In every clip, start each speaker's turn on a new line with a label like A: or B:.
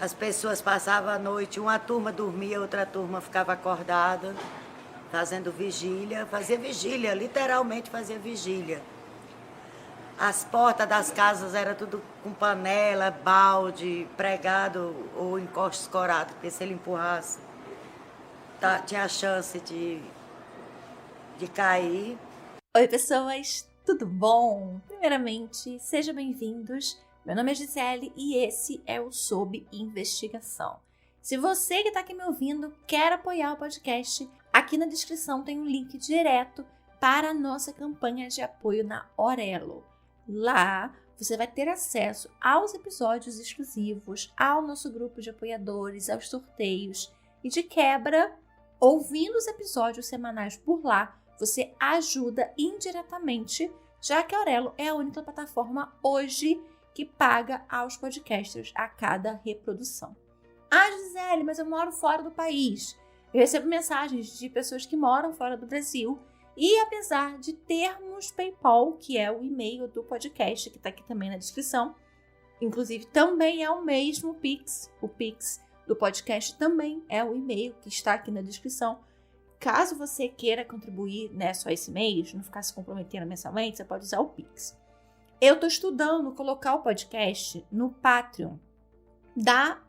A: As pessoas passavam a noite, uma turma dormia, outra turma ficava acordada, fazia vigília, literalmente fazia vigília. As portas das casas eram tudo com panela, balde, pregado ou encosto escorado, porque se ele empurrasse, tinha a chance de cair.
B: Oi, pessoas, tudo bom? Primeiramente, sejam bem-vindos. Meu nome é Gisele e esse é o Sob Investigação. Se você que está aqui me ouvindo quer apoiar o podcast, aqui na descrição tem um link direto para a nossa campanha de apoio na Orelo. Lá você vai ter acesso aos episódios exclusivos, ao nosso grupo de apoiadores, aos sorteios e de quebra, ouvindo os episódios semanais por lá, você ajuda indiretamente, já que a Orelo é a única plataforma hoje que paga aos podcasters a cada reprodução. Ah, Gisele, mas eu moro fora do país. Eu recebo mensagens de pessoas que moram fora do Brasil e apesar de termos PayPal, que é o e-mail do podcast, que está aqui também na descrição, inclusive também é o mesmo Pix, o Pix do podcast também é o e-mail que está aqui na descrição. Caso você queira contribuir, só esse mês, não ficar se comprometendo mensalmente, você pode usar o Pix. Eu estou estudando colocar o podcast no Patreon. Dá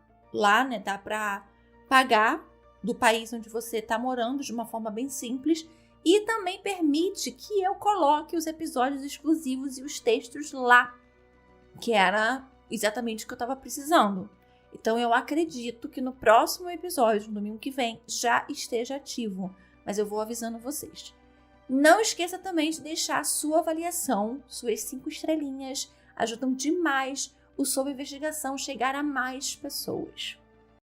B: para pagar do país onde você está morando de uma forma bem simples e também permite que eu coloque os episódios exclusivos e os textos lá, que era exatamente o que eu estava precisando. Então eu acredito que no próximo episódio, no domingo que vem, já esteja ativo, mas eu vou avisando vocês. Não esqueça também de deixar a sua avaliação, suas 5 estrelinhas, ajudam demais o Sob Investigação chegar a mais pessoas.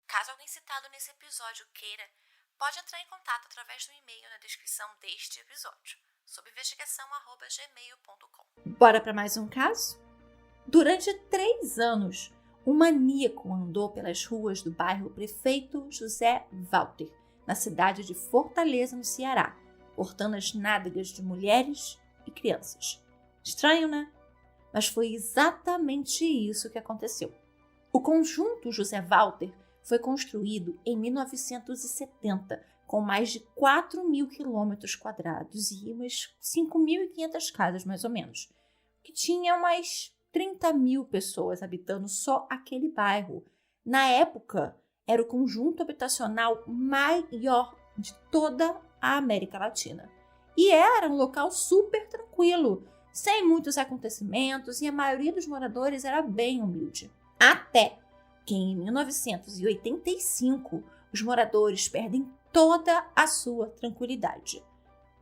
B: Caso alguém citado nesse episódio queira, pode entrar em contato através do e-mail na descrição deste episódio, sobinvestigação@gmail.com. Bora para mais um caso? Durante 3 anos, um maníaco andou pelas ruas do bairro Prefeito José Walter, na cidade de Fortaleza, no Ceará, cortando as nádegas de mulheres e crianças. Estranho, né? Mas foi exatamente isso que aconteceu. O conjunto José Walter foi construído em 1970, com mais de 4.000 quilômetros quadrados e umas 5.500 casas, mais ou menos, que tinha umas 30.000 pessoas habitando só aquele bairro. Na época, era o conjunto habitacional maior de toda a América Latina. E era um local super tranquilo, sem muitos acontecimentos, e a maioria dos moradores era bem humilde. Até que em 1985, os moradores perdem toda a sua tranquilidade.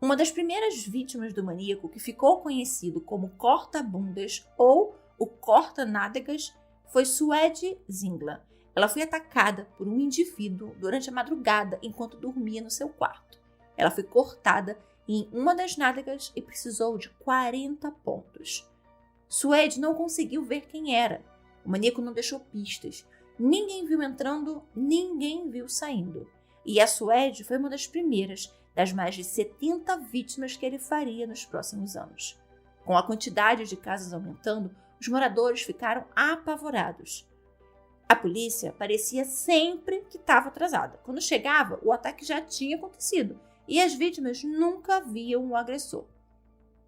B: Uma das primeiras vítimas do maníaco, que ficou conhecido como corta-bundas ou o corta-nádegas, foi Suede Zingla. Ela foi atacada por um indivíduo durante a madrugada enquanto dormia no seu quarto. Ela foi cortada em uma das nádegas e precisou de 40 pontos. Suede não conseguiu ver quem era. O maníaco não deixou pistas. Ninguém viu entrando, ninguém viu saindo. E a Suede foi uma das primeiras das mais de 70 vítimas que ele faria nos próximos anos. Com a quantidade de casas aumentando, os moradores ficaram apavorados. A polícia parecia sempre que estava atrasada. Quando chegava, o ataque já tinha acontecido e as vítimas nunca viam o agressor.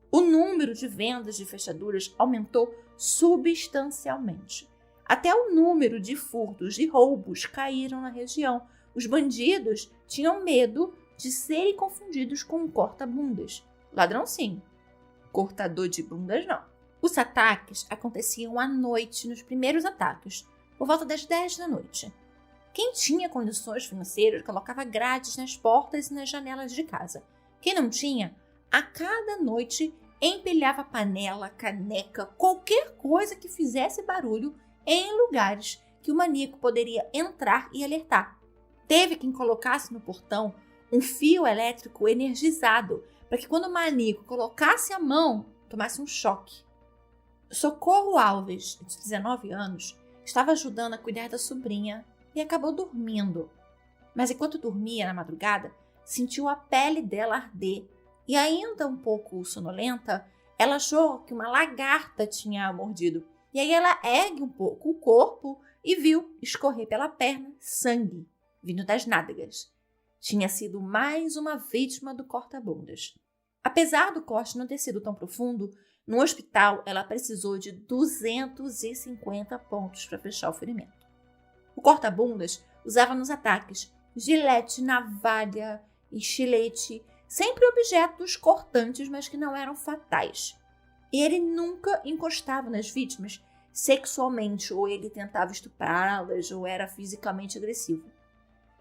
B: O número de vendas de fechaduras aumentou substancialmente. Até o número de furtos e roubos caíram na região. Os bandidos tinham medo de serem confundidos com um corta-bundas. Ladrão sim, cortador de bundas não. Os ataques aconteciam à noite nos primeiros ataques, por volta das 10 da noite. Quem tinha condições financeiras colocava grades nas portas e nas janelas de casa. Quem não tinha, a cada noite empilhava panela, caneca, qualquer coisa que fizesse barulho em lugares que o maníaco poderia entrar e alertar. Teve quem colocasse no portão um fio elétrico energizado para que quando o maníaco colocasse a mão, tomasse um choque. Socorro Alves, de 19 anos, estava ajudando a cuidar da sobrinha e acabou dormindo. Mas enquanto dormia na madrugada, sentiu a pele dela arder e ainda um pouco sonolenta, ela achou que uma lagarta tinha a mordido. E aí ela ergue um pouco o corpo e viu escorrer pela perna sangue vindo das nádegas. Tinha sido mais uma vítima do corta-bundas. Apesar do corte não ter sido tão profundo, no hospital ela precisou de 250 pontos para fechar o ferimento. O corta-bundas usava nos ataques gilete, navalha, estilete, sempre objetos cortantes, mas que não eram fatais. E ele nunca encostava nas vítimas sexualmente, ou ele tentava estuprá-las, ou era fisicamente agressivo.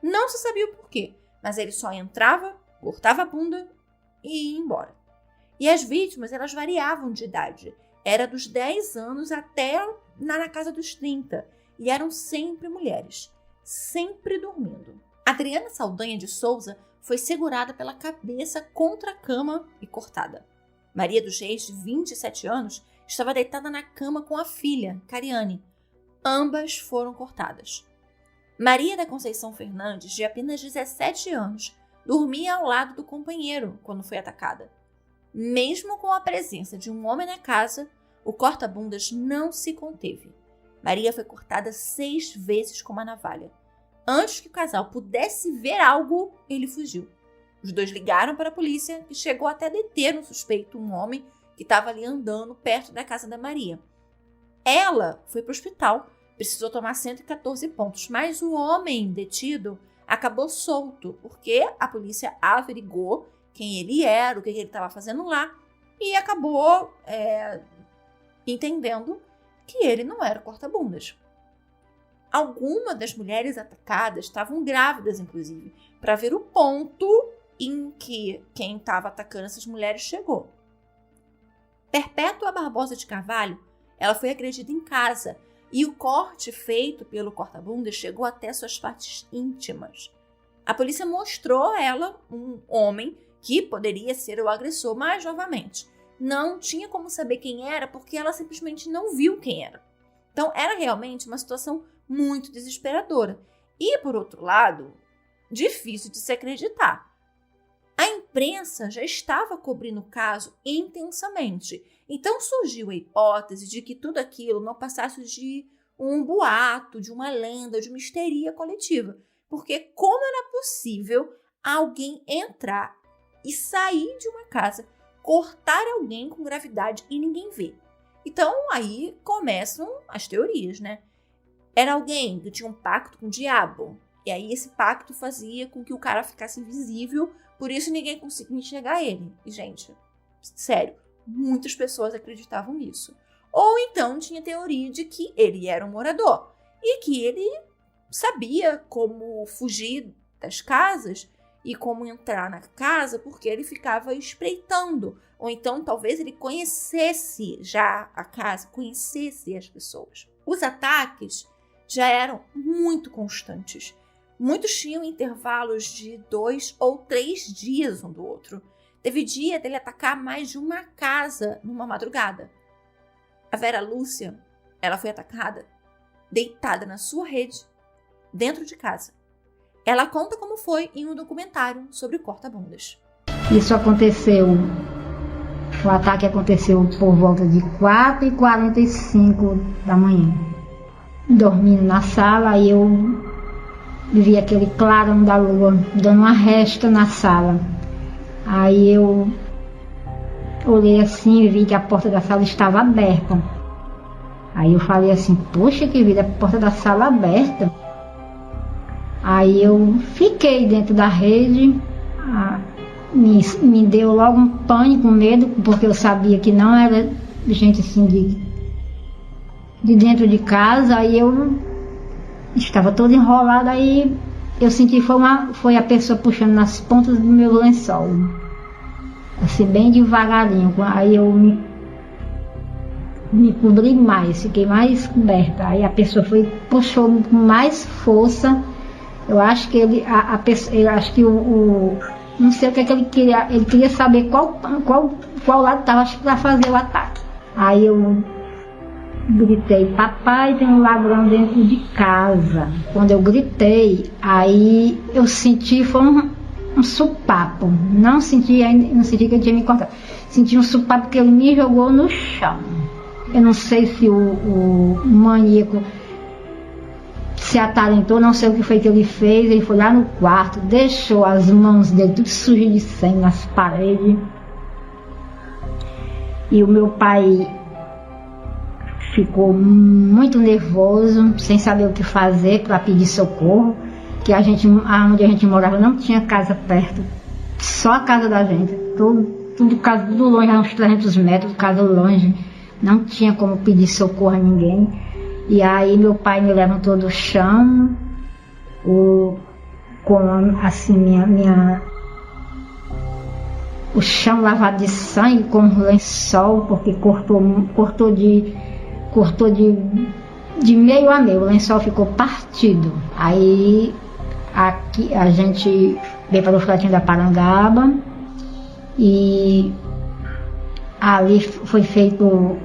B: Não se sabia o porquê, mas ele só entrava, cortava a bunda e ia embora. E as vítimas, elas variavam de idade. Era dos 10 anos até na casa dos 30. E eram sempre mulheres, sempre dormindo. Adriana Saldanha de Souza foi segurada pela cabeça contra a cama e cortada. Maria dos Reis, de 27 anos, estava deitada na cama com a filha, Cariane. Ambas foram cortadas. Maria da Conceição Fernandes, de apenas 17 anos, dormia ao lado do companheiro quando foi atacada. Mesmo com a presença de um homem na casa, o corta-bundas não se conteve. Maria foi cortada 6 vezes com uma navalha. Antes que o casal pudesse ver algo, ele fugiu. Os dois ligaram para a polícia, que chegou até a deter um suspeito, um homem que estava ali andando perto da casa da Maria. Ela foi para o hospital, precisou tomar 114 pontos, mas o homem detido acabou solto, porque a polícia averigou quem ele era, o que ele estava fazendo lá, e acabou entendendo que ele não era o corta-bundas. Algumas das mulheres atacadas estavam grávidas, inclusive, para ver o ponto em que quem estava atacando essas mulheres chegou. Perpétua Barbosa de Carvalho, ela foi agredida em casa e o corte feito pelo corta-bundas chegou até suas partes íntimas. A polícia mostrou a ela um homem que poderia ser o agressor, mas, novamente, não tinha como saber quem era porque ela simplesmente não viu quem era. Então, era realmente uma situação muito desesperadora. E, por outro lado, difícil de se acreditar. A imprensa já estava cobrindo o caso intensamente. Então surgiu a hipótese de que tudo aquilo não passasse de um boato, de uma lenda, de uma histeria coletiva. Porque como era possível alguém entrar e sair de uma casa, cortar alguém com gravidade e ninguém ver? Então aí começam as teorias, né? Era alguém que tinha um pacto com o diabo. E aí esse pacto fazia com que o cara ficasse invisível, por isso ninguém conseguia enxergar ele. E, gente, sério, muitas pessoas acreditavam nisso. Ou então tinha teoria de que ele era um morador e que ele sabia como fugir das casas e como entrar na casa porque ele ficava espreitando. Ou então talvez ele conhecesse já a casa, conhecesse as pessoas. Os ataques já eram muito constantes. Muitos tinham intervalos de 2 ou 3 dias um do outro. Teve dia dele atacar mais de uma casa numa madrugada. A Vera Lúcia, ela foi atacada deitada na sua rede, dentro de casa. Ela conta como foi em um documentário sobre o corta-bundas.
C: Isso aconteceu, o ataque aconteceu por volta de 4h45 da manhã. Dormindo na sala, aí eu vi aquele clarão da lua dando uma resta na sala. Aí eu olhei assim e vi que a porta da sala estava aberta. Aí eu falei assim, poxa, que vida, a porta da sala aberta. Aí eu fiquei dentro da rede, me deu logo um pânico, medo, porque eu sabia que não era gente assim de dentro de casa. Aí eu estava toda enrolada, aí eu senti foi a pessoa puxando nas pontas do meu lençol, assim bem devagarinho. Aí eu me cobri mais, fiquei mais coberta. Aí a pessoa puxou com mais força. Eu acho que eu acho que não sei o que ele queria saber qual lado estava para fazer o ataque. Aí eu gritei, papai, tem um ladrão dentro de casa. Quando eu gritei, aí eu senti, foi um supapo. Não senti que ele tinha me cortado. Senti um supapo que ele me jogou no chão. Eu não sei se o maníaco se atalentou, não sei o que foi que ele fez. Ele foi lá no quarto, deixou as mãos dele tudo sujo de sangue nas paredes. E o meu pai ficou muito nervoso, sem saber o que fazer para pedir socorro, que onde a gente morava não tinha casa perto, só a casa da gente, tudo longe, uns 300 metros, casa longe, não tinha como pedir socorro a ninguém. E aí meu pai me levantou do chão, com assim o chão lavado de sangue, com um lençol, porque cortou de meio a meio, o lençol ficou partido. Aí aqui a gente veio para o Flatinho da Parangaba e ali foi feito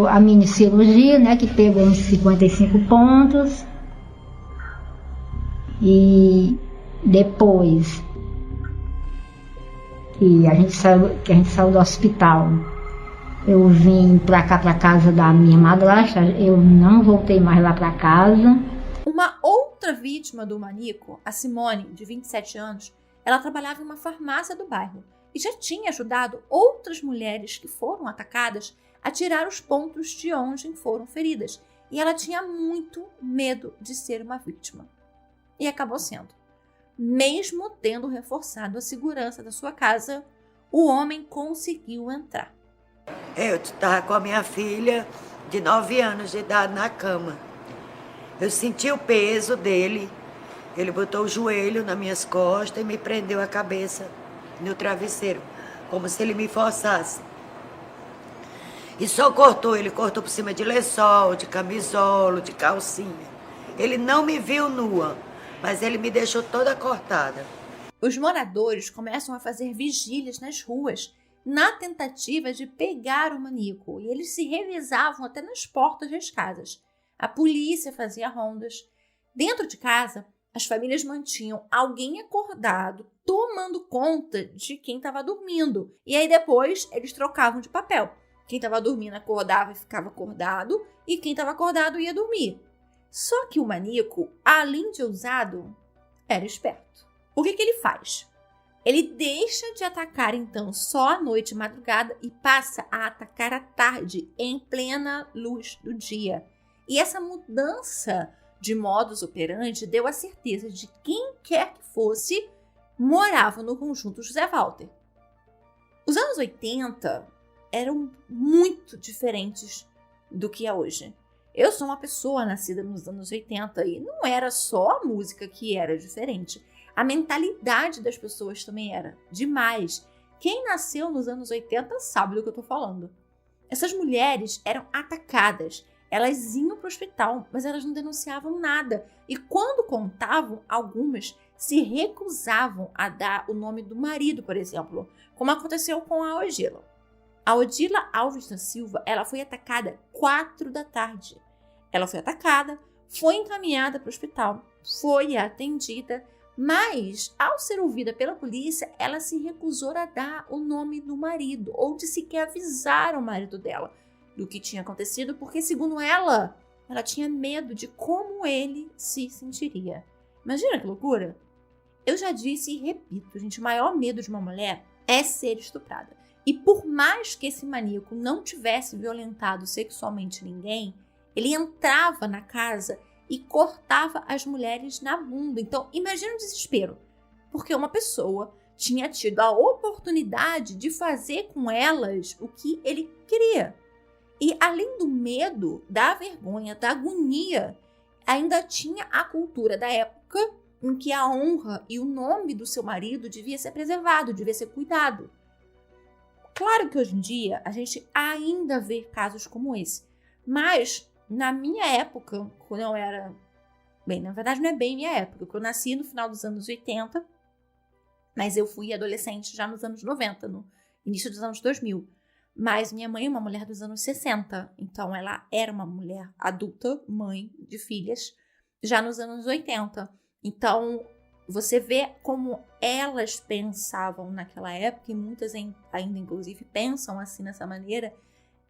C: a mini cirurgia, né, que pegou uns 55 pontos. E depois que a gente saiu do hospital, eu vim pra cá, pra casa da minha madrasta. Eu não voltei mais lá pra casa.
B: Uma outra vítima do maníaco, a Simone, de 27 anos, ela trabalhava em uma farmácia do bairro e já tinha ajudado outras mulheres que foram atacadas a tirar os pontos de onde foram feridas. E ela tinha muito medo de ser uma vítima. E acabou sendo. Mesmo tendo reforçado a segurança da sua casa, o homem conseguiu entrar.
A: Eu estava com a minha filha de 9 anos de idade na cama. Eu senti o peso dele. Ele botou o joelho nas minhas costas e me prendeu a cabeça no travesseiro, como se ele me forçasse. E só ele cortou por cima de lençol, de camisola, de calcinha. Ele não me viu nua, mas ele me deixou toda cortada.
B: Os moradores começam a fazer vigílias nas ruas, na tentativa de pegar o maníaco, e eles se revezavam até nas portas das casas. A polícia fazia rondas. Dentro de casa, as famílias mantinham alguém acordado, tomando conta de quem estava dormindo. E aí depois eles trocavam de papel. Quem estava dormindo acordava e ficava acordado, e quem estava acordado ia dormir. Só que o maníaco, além de ousado, era esperto. O que ele faz? Ele deixa de atacar, então, só à noite e madrugada e passa a atacar à tarde, em plena luz do dia. E essa mudança de modus operandi deu a certeza de quem quer que fosse morava no conjunto José Walter. Os anos 80 eram muito diferentes do que é hoje. Eu sou uma pessoa nascida nos anos 80 e não era só a música que era diferente. A mentalidade das pessoas também era demais. Quem nasceu nos anos 80 sabe do que eu tô falando. Essas mulheres eram atacadas. Elas iam para o hospital, mas elas não denunciavam nada. E quando contavam, algumas se recusavam a dar o nome do marido, por exemplo, como aconteceu com a Odila. A Odila Alves da Silva, ela foi atacada 4 da tarde. Ela foi atacada, foi encaminhada para o hospital, foi atendida, mas, ao ser ouvida pela polícia, ela se recusou a dar o nome do marido, ou de sequer avisar o marido dela do que tinha acontecido, porque, segundo ela tinha medo de como ele se sentiria. Imagina que loucura! Eu já disse e repito, gente, o maior medo de uma mulher é ser estuprada. E por mais que esse maníaco não tivesse violentado sexualmente ninguém, ele entrava na casa e cortava as mulheres na bunda. Então, imagina o desespero, porque uma pessoa tinha tido a oportunidade de fazer com elas o que ele queria. E além do medo, da vergonha, da agonia, ainda tinha a cultura da época em que a honra e o nome do seu marido devia ser preservado, devia ser cuidado. Claro que hoje em dia a gente ainda vê casos como esse, mas na minha época, quando eu era... Bem, na verdade não é bem minha época, porque eu nasci no final dos anos 80, mas eu fui adolescente já nos anos 90, no início dos anos 2000. Mas minha mãe é uma mulher dos anos 60, então ela era uma mulher adulta, mãe de filhas, já nos anos 80. Então, você vê como elas pensavam naquela época, e muitas ainda, inclusive, pensam assim, dessa maneira.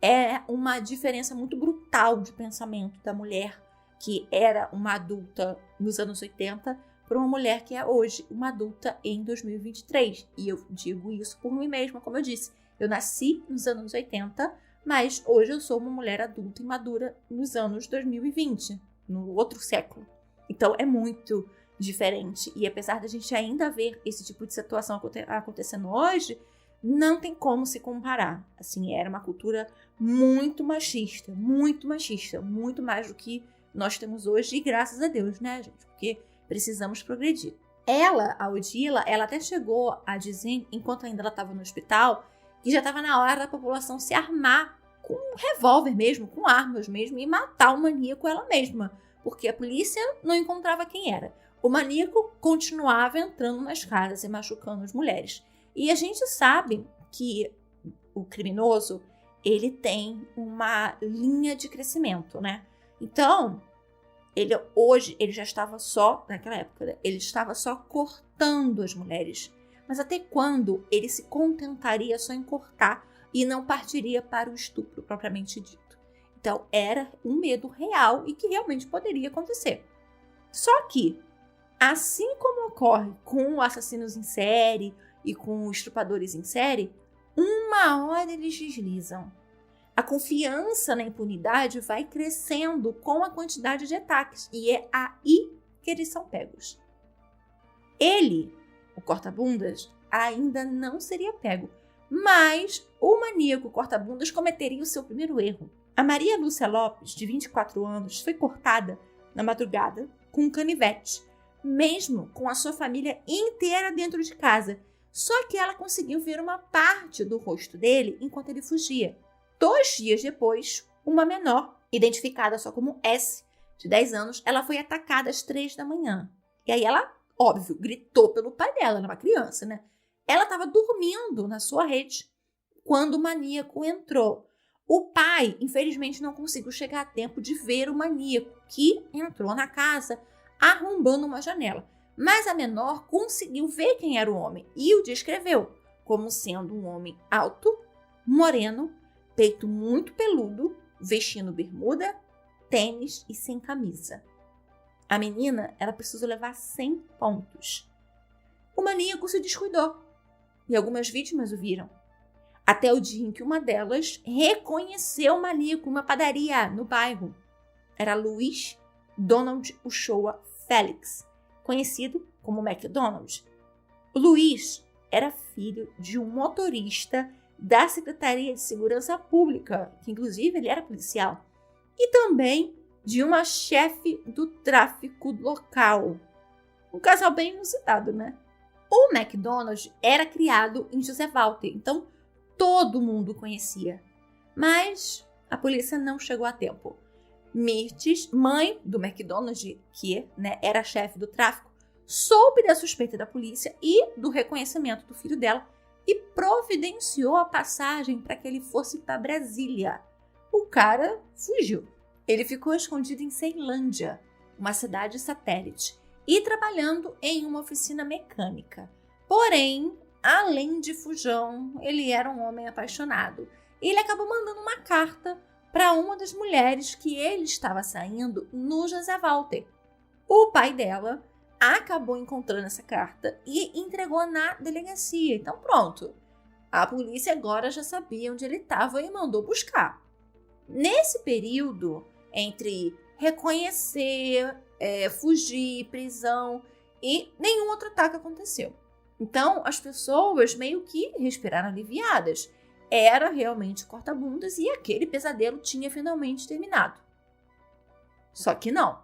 B: É uma diferença muito brutal de pensamento da mulher que era uma adulta nos anos 80 para uma mulher que é hoje uma adulta em 2023. E eu digo isso por mim mesma, como eu disse. Eu nasci nos anos 80, mas hoje eu sou uma mulher adulta e madura nos anos 2020, no outro século. Então é muito diferente. E apesar da gente ainda ver esse tipo de situação acontecendo hoje, não tem como se comparar. Assim, era uma cultura muito machista, muito mais do que nós temos hoje, e graças a Deus, né, gente? Porque precisamos progredir. Ela, a Odila, ela até chegou a dizer, enquanto ainda ela estava no hospital, que já estava na hora da população se armar com um revólver mesmo, com armas mesmo, e matar o maníaco ela mesma, porque a polícia não encontrava quem era. O maníaco continuava entrando nas casas e machucando as mulheres. E a gente sabe que o criminoso, ele tem uma linha de crescimento, né? Então, ele já estava só, naquela época, né? Ele estava só cortando as mulheres. Mas até quando ele se contentaria só em cortar e não partiria para o estupro propriamente dito? Então, era um medo real e que realmente poderia acontecer. Só que, assim como ocorre com assassinos em série e com estupradores em série, uma hora eles deslizam. A confiança na impunidade vai crescendo com a quantidade de ataques, e é aí que eles são pegos. Ele, o corta-bundas, ainda não seria pego, mas o maníaco corta-bundas cometeria o seu primeiro erro. A Maria Lúcia Lopes, de 24 anos, foi cortada na madrugada com um canivete, mesmo com a sua família inteira dentro de casa. Só que ela conseguiu ver uma parte do rosto dele enquanto ele fugia. 2 dias depois, uma menor, identificada só como S, de 10 anos, ela foi atacada às 3 da manhã. E aí ela, óbvio, gritou pelo pai dela, ela era uma criança, né? Ela estava dormindo na sua rede quando o maníaco entrou. O pai, infelizmente, não conseguiu chegar a tempo de ver o maníaco, que entrou na casa arrombando uma janela. Mas a menor conseguiu ver quem era o homem e o descreveu como sendo um homem alto, moreno, peito muito peludo, vestindo bermuda, tênis e sem camisa. A menina, ela precisou levar 100 pontos. O maníaco se descuidou e algumas vítimas o viram. Até o dia em que uma delas reconheceu o maníaco em uma padaria no bairro. Era Luiz Donald Uchoa Félix, conhecido como McDonald. O Luiz era filho de um motorista da Secretaria de Segurança Pública, que inclusive ele era policial, e também de uma chefe do tráfico local. Um casal bem inusitado, né? O McDonald era criado em José Walter, então todo mundo o conhecia. Mas a polícia não chegou a tempo. Mirtes, mãe do McDonald, que era chefe do tráfico, soube da suspeita da polícia e do reconhecimento do filho dela e providenciou a passagem para que ele fosse para Brasília. O cara fugiu. Ele ficou escondido em Ceilândia, uma cidade satélite, e trabalhando em uma oficina mecânica. Porém, além de fujão, ele era um homem apaixonado. E ele acabou mandando uma carta para uma das mulheres que ele estava saindo no José Walter. O pai dela acabou encontrando essa carta e entregou na delegacia. Então pronto, a polícia agora já sabia onde ele estava e mandou buscar. Nesse período, entre reconhecer, fugir, prisão e nenhum outro ataque aconteceu. Então as pessoas meio que respiraram aliviadas. Era realmente corta-bundas e aquele pesadelo tinha finalmente terminado. Só que não.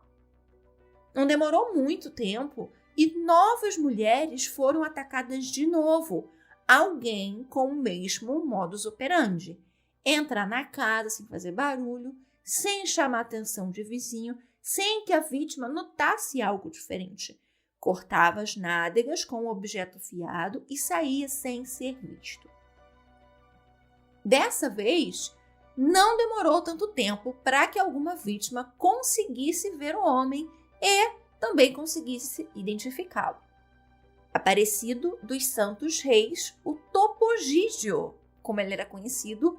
B: Não demorou muito tempo e novas mulheres foram atacadas de novo. Alguém com o mesmo modus operandi. Entrar na casa sem fazer barulho, sem chamar a atenção de vizinho, sem que a vítima notasse algo diferente. Cortava as nádegas com um objeto afiado e saía sem ser visto. Dessa vez, não demorou tanto tempo para que alguma vítima conseguisse ver o homem e também conseguisse identificá-lo. Aparecido dos Santos Reis, o Topogígio, como ele era conhecido,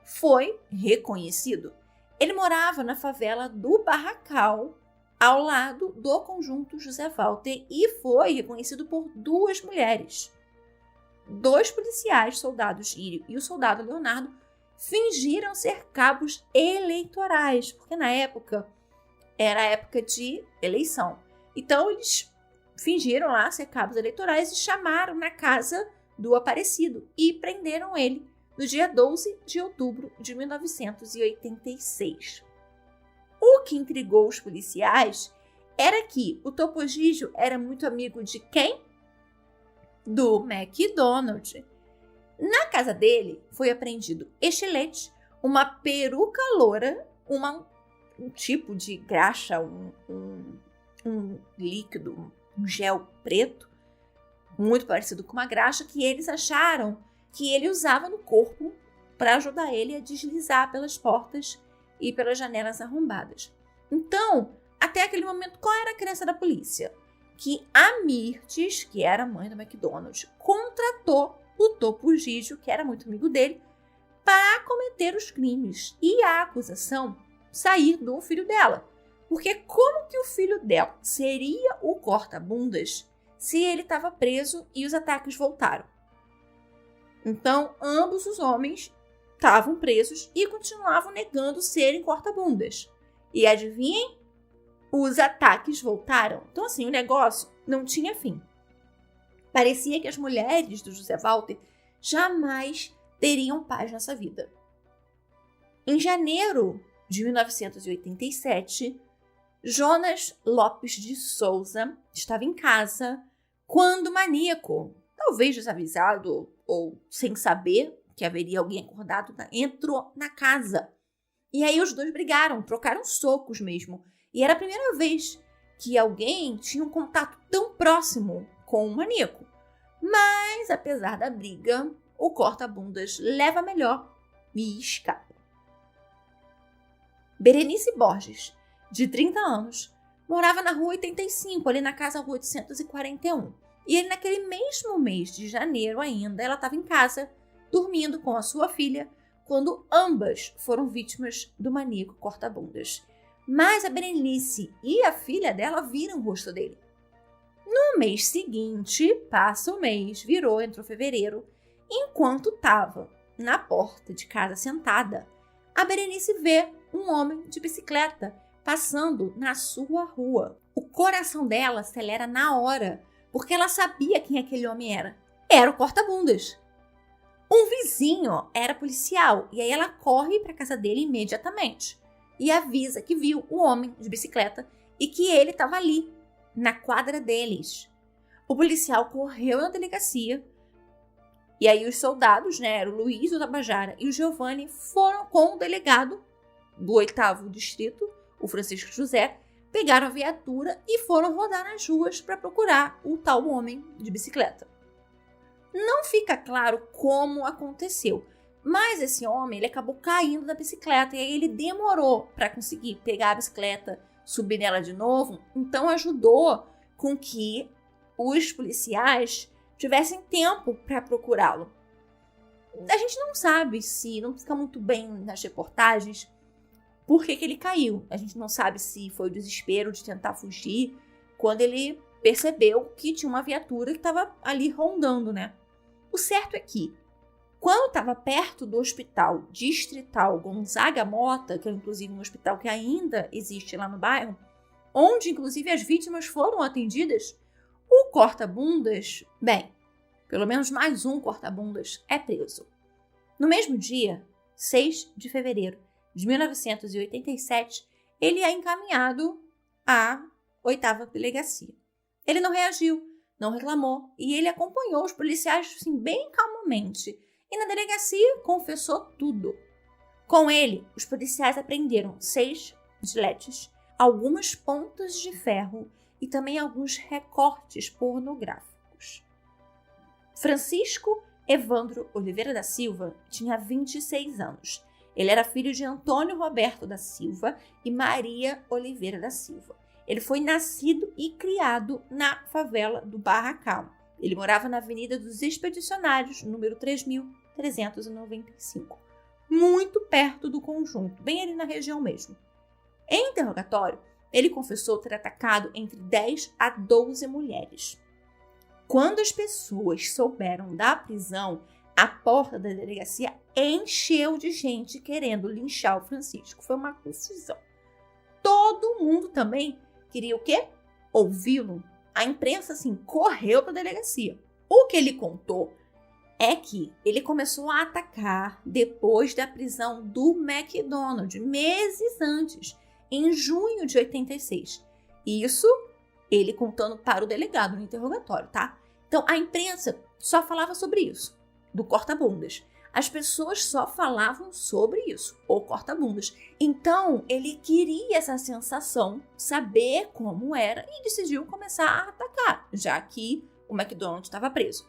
B: foi reconhecido. Ele morava na favela do Barracal, ao lado do conjunto José Walter, e foi reconhecido por 2 mulheres. 2 policiais, soldado Írio e o soldado Leonardo, fingiram ser cabos eleitorais, porque na época era a época de eleição. Então eles fingiram lá ser cabos eleitorais e chamaram na casa do Aparecido e prenderam ele no dia 12 de outubro de 1986. O que intrigou os policiais era que o Topo Gigio era muito amigo de quem? Do McDonald. Na casa dele foi apreendido estilete, uma peruca loura, um tipo de graxa, um líquido, um gel preto, muito parecido com uma graxa, que eles acharam que ele usava no corpo para ajudar ele a deslizar pelas portas e pelas janelas arrombadas. Então, até aquele momento, qual era a crença da polícia? Que a Mirtes, que era a mãe do McDonald, contratou o Topo Gigio, que era muito amigo dele, para cometer os crimes. E a acusação sair do filho dela. Porque como que o filho dela seria o corta-bundas se ele estava preso e os ataques voltaram? Então, ambos os homens estavam presos e continuavam negando serem corta-bundas. E adivinhem? Os ataques voltaram. Então, assim, o negócio não tinha fim. Parecia que as mulheres do José Walter jamais teriam paz nessa vida. Em janeiro de 1987, Jonas Lopes de Souza estava em casa quando o maníaco, talvez desavisado ou sem saber que haveria alguém acordado, entrou na casa. E aí os dois brigaram, trocaram socos mesmo. E era a primeira vez que alguém tinha um contato tão próximo com o maníaco. Mas, apesar da briga, o corta-bundas leva melhor e escapa. Berenice Borges, de 30 anos, morava na rua 85, ali na casa rua 841. E naquele mesmo mês de janeiro ainda, ela estava em casa, dormindo com a sua filha, quando ambas foram vítimas do maníaco corta-bundas. Mas a Berenice e a filha dela viram o rosto dele. No mês seguinte, passa o mês, entrou fevereiro, enquanto estava na porta de casa sentada, a Berenice vê um homem de bicicleta passando na sua rua. O coração dela acelera na hora, porque ela sabia quem aquele homem era. Era o corta-bundas. Um vizinho era policial, e aí ela corre para a casa dele imediatamente e avisa que viu o homem de bicicleta e que ele estava ali, na quadra deles. O policial correu na delegacia e aí os soldados, o Luiz, o Tabajara e o Giovanni, foram com o delegado do 8º distrito, o Francisco José, pegaram a viatura e foram rodar nas ruas para procurar o tal homem de bicicleta. Não fica claro como aconteceu, mas esse homem ele acabou caindo da bicicleta e aí ele demorou para conseguir pegar a bicicleta, subir nela de novo, então ajudou com que os policiais tivessem tempo para procurá-lo. A gente não sabe não fica muito bem nas reportagens, por que ele caiu. A gente não sabe se foi o desespero de tentar fugir, quando ele percebeu que tinha uma viatura que estava ali rondando, O certo é que, quando estava perto do hospital distrital Gonzaga Mota, que é inclusive um hospital que ainda existe lá no bairro, onde inclusive as vítimas foram atendidas, o corta-bundas, pelo menos mais um corta-bundas é preso. No mesmo dia, 6 de fevereiro de 1987, ele é encaminhado à 8ª delegacia. Ele não reagiu, não reclamou e ele acompanhou os policiais bem calmamente. E na delegacia confessou tudo. Com ele, os policiais apreenderam 6 giletes, algumas pontas de ferro e também alguns recortes pornográficos. Francisco Evandro Oliveira da Silva tinha 26 anos. Ele era filho de Antônio Roberto da Silva e Maria Oliveira da Silva. Ele foi nascido e criado na favela do Barracal. Ele morava na Avenida dos Expedicionários, número 3.395. muito perto do conjunto, bem ali na região mesmo. Em interrogatório, ele confessou ter atacado entre 10 a 12 mulheres. Quando as pessoas souberam da prisão, a porta da delegacia encheu de gente querendo linchar o Francisco. Foi uma confusão. Todo mundo também queria o quê? Ouvi-lo. A imprensa, correu para a delegacia. O que ele contou é que ele começou a atacar depois da prisão do McDonald, meses antes, em junho de 86. Isso ele contando para o delegado no interrogatório, tá? Então, a imprensa só falava sobre isso, do corta-bundas. As pessoas só falavam sobre isso, o corta-bundas. Então, ele queria essa sensação, saber como era e decidiu começar a atacar, já que o McDonald estava preso.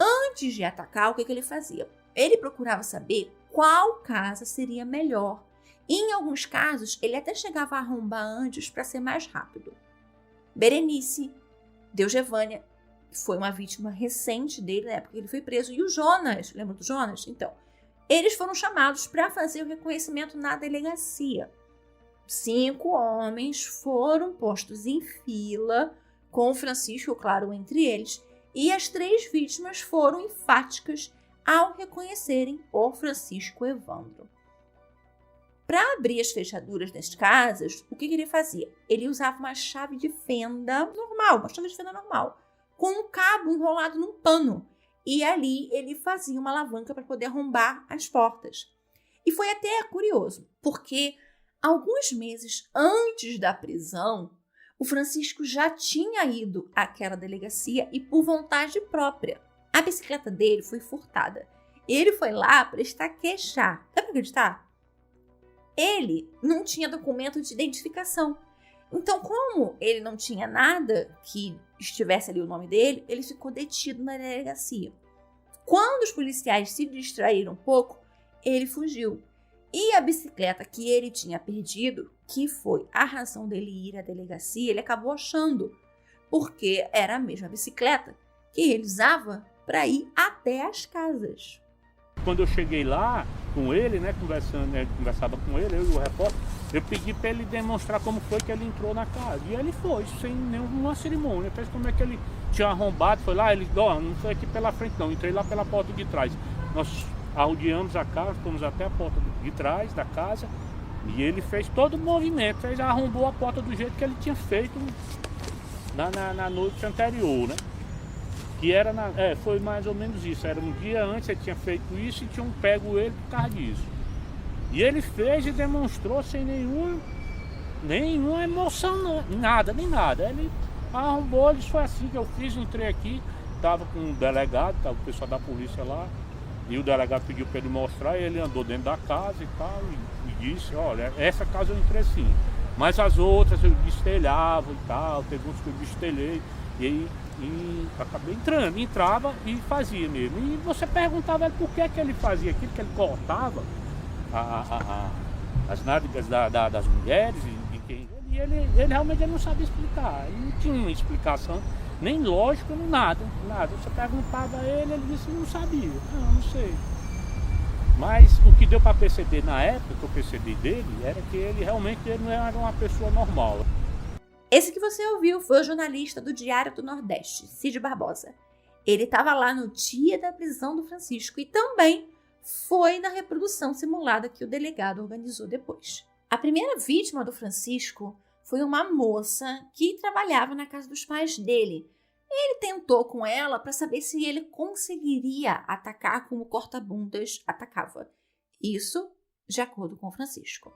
B: Antes de atacar, o que ele fazia? Ele procurava saber qual casa seria melhor. E, em alguns casos, ele até chegava a arrombar antes para ser mais rápido. Berenice, Deusevânia, foi uma vítima recente dele na época que ele foi preso. E o Jonas, lembra do Jonas? Então, eles foram chamados para fazer o reconhecimento na delegacia. 5 homens foram postos em fila, com o Francisco, claro, entre eles, e as 3 vítimas foram enfáticas ao reconhecerem o Francisco Evandro. Para abrir as fechaduras das casas, o que ele fazia? Ele usava uma chave de fenda normal, com um cabo enrolado num pano. E ali ele fazia uma alavanca para poder arrombar as portas. E foi até curioso, porque alguns meses antes da prisão, o Francisco já tinha ido àquela delegacia e por vontade própria. A bicicleta dele foi furtada. Ele foi lá prestar queixa. Dá para acreditar? Ele não tinha documento de identificação. Então, como ele não tinha nada que estivesse ali o nome dele, ele ficou detido na delegacia. Quando os policiais se distraíram um pouco, ele fugiu. E a bicicleta que ele tinha perdido, que foi a razão dele ir à delegacia, ele acabou achando, porque era a mesma bicicleta que ele usava para ir até as casas.
D: Quando eu cheguei lá com ele, conversava com ele, eu e o repórter, eu pedi para ele demonstrar como foi que ele entrou na casa. E ele foi, sem nenhuma cerimônia. Fez como é que ele tinha arrombado, foi lá, ele não foi aqui pela frente não, entrei lá pela porta de trás. Nós arrodeamos a casa, fomos até a porta de trás da casa e ele fez todo o movimento, arrombou a porta do jeito que ele tinha feito na noite anterior, né? Que era foi mais ou menos isso, era um dia antes ele tinha feito isso e tinham pego ele por causa disso. E ele fez e demonstrou sem nenhuma emoção, nem nada. Ele arrombou, isso foi assim que eu fiz, entrei aqui, estava com um delegado, estava o pessoal da polícia lá, e o delegado pediu para ele mostrar, e ele andou dentro da casa e tal, e disse, olha, essa casa eu entrei sim, mas as outras eu destelhava e tal, teve uns que eu destelhei, e acabei entrava e fazia mesmo. E você perguntava por que ele fazia aquilo, que ele cortava as nádegas das mulheres, e ele realmente não sabia explicar, ele não tinha uma explicação, nem lógica, nem nada. Você perguntava a ele disse que não sabia, não sei. Mas o que deu para perceber na época, que eu percebi dele, era que ele realmente não era uma pessoa normal.
B: Esse que você ouviu foi o jornalista do Diário do Nordeste, Cid Barbosa. Ele estava lá no dia da prisão do Francisco e também foi na reprodução simulada que o delegado organizou depois. A primeira vítima do Francisco foi uma moça que trabalhava na casa dos pais dele. Ele tentou com ela para saber se ele conseguiria atacar como o corta-bundas atacava. Isso de acordo com o Francisco.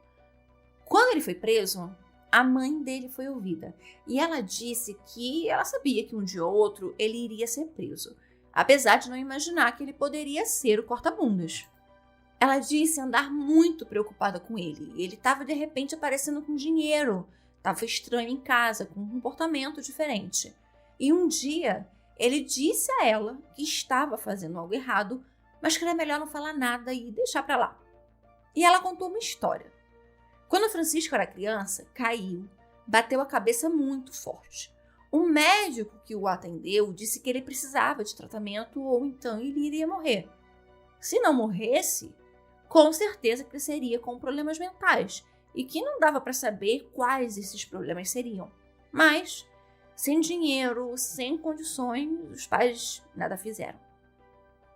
B: Quando ele foi preso, a mãe dele foi ouvida e ela disse que ela sabia que um dia ou outro ele iria ser preso, apesar de não imaginar que ele poderia ser o corta-bundas. Ela disse andar muito preocupada com ele. Ele estava de repente aparecendo com dinheiro, estava estranho em casa, com um comportamento diferente. E um dia ele disse a ela que estava fazendo algo errado, mas que era melhor não falar nada e deixar para lá. E ela contou uma história. Quando o Francisco era criança, caiu, bateu a cabeça muito forte. O médico que o atendeu disse que ele precisava de tratamento ou então ele iria morrer. Se não morresse, com certeza cresceria com problemas mentais e que não dava para saber quais esses problemas seriam. Mas, sem dinheiro, sem condições, os pais nada fizeram.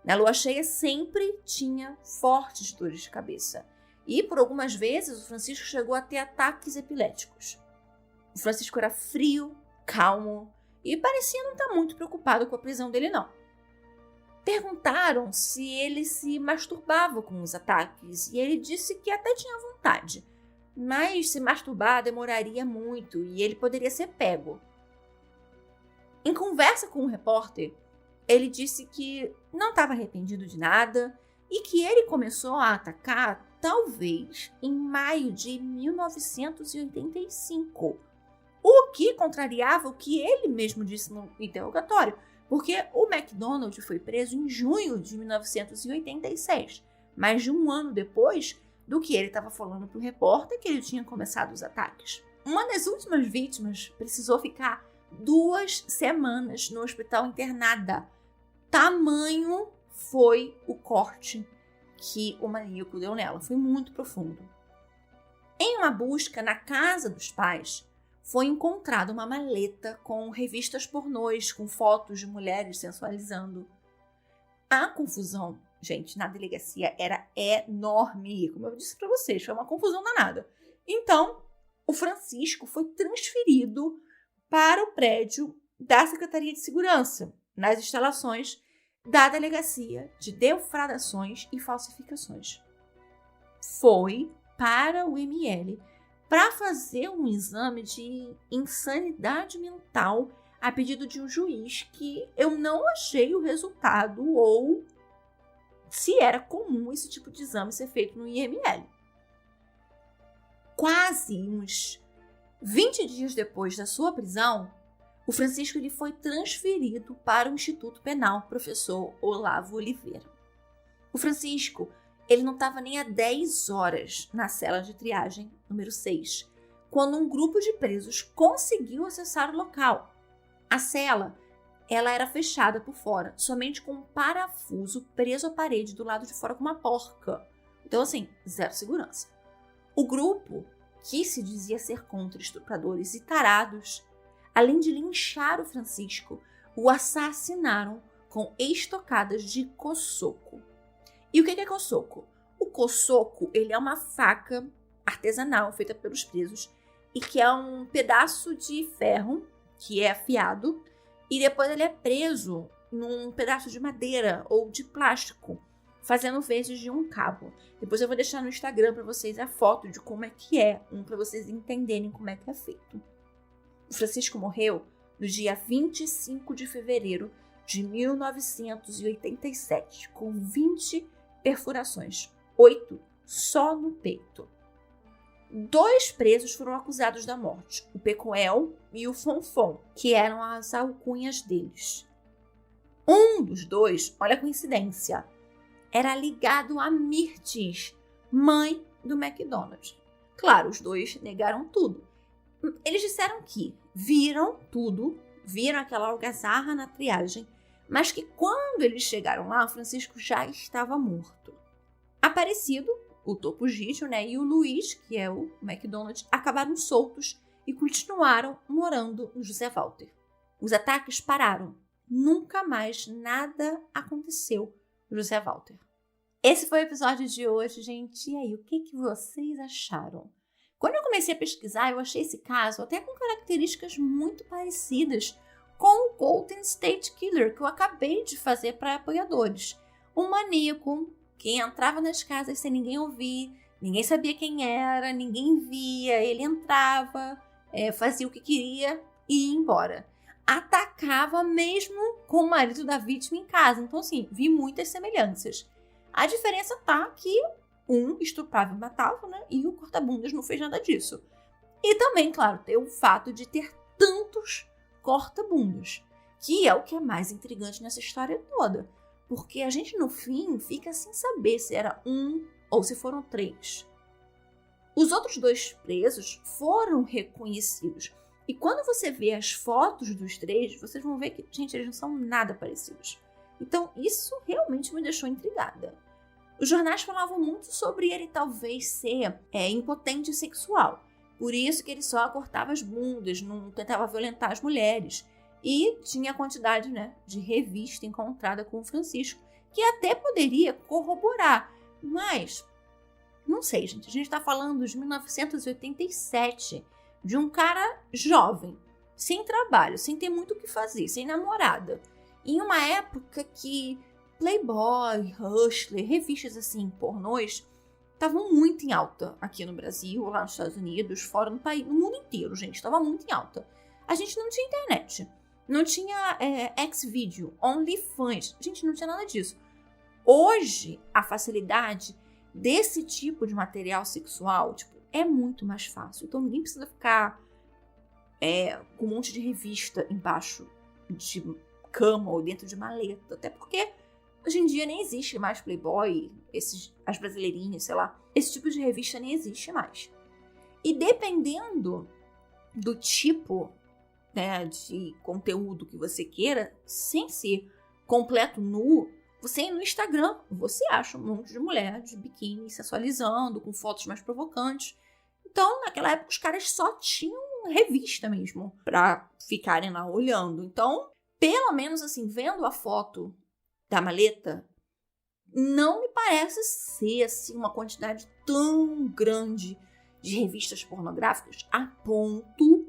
B: Na lua cheia sempre tinha fortes dores de cabeça e por algumas vezes o Francisco chegou a ter ataques epiléticos. O Francisco era frio, calmo e parecia não estar muito preocupado com a prisão dele não. Perguntaram se ele se masturbava com os ataques e ele disse que até tinha vontade, mas se masturbar demoraria muito e ele poderia ser pego. Em conversa com o repórter, ele disse que não estava arrependido de nada e que ele começou a atacar talvez em maio de 1985, o que contrariava o que ele mesmo disse no interrogatório, porque o MacDonald foi preso em junho de 1986, mais de um ano depois do que ele estava falando para o repórter que ele tinha começado os ataques. Uma das últimas vítimas precisou ficar 2 semanas no hospital internada. Tamanho foi o corte que o maníaco deu nela. Foi muito profundo. Em uma busca na casa dos pais, foi encontrada uma maleta com revistas pornôs, com fotos de mulheres sensualizando. A confusão, gente, na delegacia era enorme. Como eu disse para vocês, foi uma confusão danada. Então, o Francisco foi transferido para o prédio da Secretaria de Segurança, nas instalações da Delegacia de Defraudações e Falsificações. Foi para o ML para fazer um exame de insanidade mental a pedido de um juiz que eu não achei o resultado ou se era comum esse tipo de exame ser feito no IML. Quase uns 20 dias depois da sua prisão, o Francisco ele foi transferido para o Instituto Penal Professor Olavo Oliveira. O Francisco ele não estava nem há 10 horas na cela de triagem número 6, quando um grupo de presos conseguiu acessar o local. A cela ela era fechada por fora, somente com um parafuso preso à parede do lado de fora com uma porca. Então, assim, zero segurança. O grupo, que se dizia ser contra estupradores e tarados, além de linchar o Francisco, o assassinaram com estocadas de cosoco. E o que é cosoco? O cosoco ele é uma faca artesanal feita pelos presos e que é um pedaço de ferro que é afiado e depois ele é preso num pedaço de madeira ou de plástico, fazendo vezes de um cabo. Depois eu vou deixar no Instagram para vocês a foto de como é que é, para vocês entenderem como é que é feito. O Francisco morreu no dia 25 de fevereiro de 1987, com 20 perfurações, 8 só no peito. 2 presos foram acusados da morte, o Pecoel e o Fonfon, que eram as alcunhas deles. Um dos 2, olha a coincidência, era ligado a Mirtes, mãe do MacDonald. Claro, os 2 negaram tudo. Eles disseram que viram tudo, viram aquela algazarra na triagem, mas que quando eles chegaram lá, o Francisco já estava morto. Aparecido, o Topo Gigio, e o Luiz, que é o MacDonald, acabaram soltos e continuaram morando no José Walter. Os ataques pararam. Nunca mais nada aconteceu no José Walter. Esse foi o episódio de hoje, gente. E aí, o que vocês acharam? Quando eu comecei a pesquisar, eu achei esse caso até com características muito parecidas com o Golden State Killer que eu acabei de fazer para apoiadores. Um maníaco que entrava nas casas sem ninguém ouvir, ninguém sabia quem era, ninguém via, ele entrava, fazia o que queria e ia embora. Atacava mesmo com o marido da vítima em casa. Então, assim, vi muitas semelhanças. A diferença tá que um estuprava e matava, e o corta-bundas não fez nada disso. E também, claro, tem o fato de ter tantos corta-bundas, que é o que é mais intrigante nessa história toda. Porque a gente, no fim, fica sem saber se era um ou se foram 3. Os outros 2 presos foram reconhecidos. E quando você vê as fotos dos 3, vocês vão ver que, gente, eles não são nada parecidos. Então, isso realmente me deixou intrigada. Os jornais falavam muito sobre ele talvez ser impotente sexual. Por isso que ele só cortava as bundas, não tentava violentar as mulheres. E tinha a quantidade, né, de revista encontrada com o Francisco, que até poderia corroborar. Mas, não sei, gente. A gente está falando de 1987, de um cara jovem, sem trabalho, sem ter muito o que fazer, sem namorada. Em uma época que Playboy, Hustler, revistas assim, pornôs, estavam muito em alta aqui no Brasil, lá nos Estados Unidos, fora no país, no mundo inteiro, gente. Estava muito em alta. A gente não tinha internet. Não tinha Xvideo, OnlyFans. Gente, não tinha nada disso. Hoje, a facilidade desse tipo de material sexual, tipo, é muito mais fácil. Então, ninguém precisa ficar com um monte de revista embaixo de cama ou dentro de maleta. Até porque hoje em dia nem existe mais Playboy, as brasileirinhas, sei lá. Esse tipo de revista nem existe mais. E dependendo do tipo, né, de conteúdo que você queira, sem ser completo nu, você no Instagram, você acha um monte de mulher de biquíni sensualizando, com fotos mais provocantes. Então, naquela época, os caras só tinham revista mesmo pra ficarem lá olhando. Então, pelo menos assim, vendo a foto da maleta, não me parece ser assim, uma quantidade tão grande de revistas pornográficas a ponto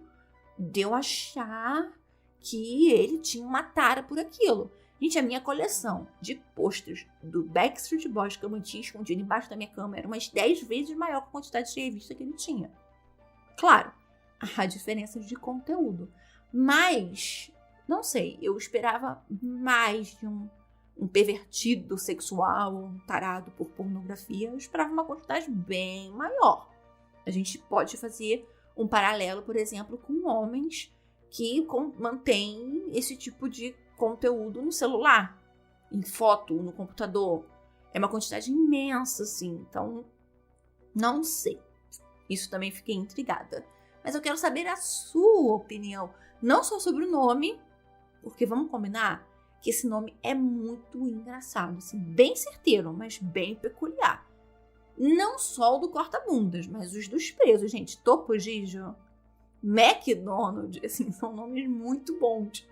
B: de eu achar que ele tinha uma tara por aquilo. Gente, a minha coleção de pôsteres do Backstreet Boys que eu mantinha escondido embaixo da minha cama era umas 10 vezes maior que a quantidade de revista que ele tinha. Claro, há diferenças de conteúdo. Mas, não sei, eu esperava mais de um pervertido sexual, um tarado por pornografia. Eu esperava uma quantidade bem maior. A gente pode fazer um paralelo, por exemplo, com homens que mantêm esse tipo de conteúdo no celular, em foto, no computador. É uma quantidade imensa, assim. Então, não sei. Isso também fiquei intrigada. Mas eu quero saber a sua opinião. Não só sobre o nome, porque vamos combinar que esse nome é muito engraçado. Assim, bem certeiro, mas bem peculiar. Não só o do corta-bundas, mas os dos presos, gente. Topo Gigio, McDonald's, assim, são nomes muito bons.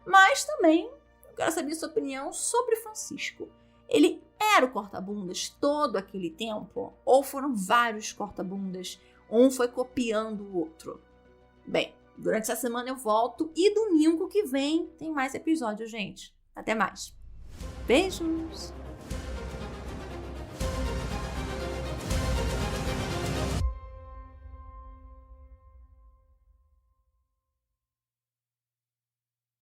B: Mas também eu quero saber a sua opinião sobre Francisco. Ele era o corta-bundas todo aquele tempo? Ou foram vários corta-bundas? Um foi copiando o outro? Bem, durante essa semana eu volto e domingo que vem tem mais episódio, gente. Até mais. Beijos!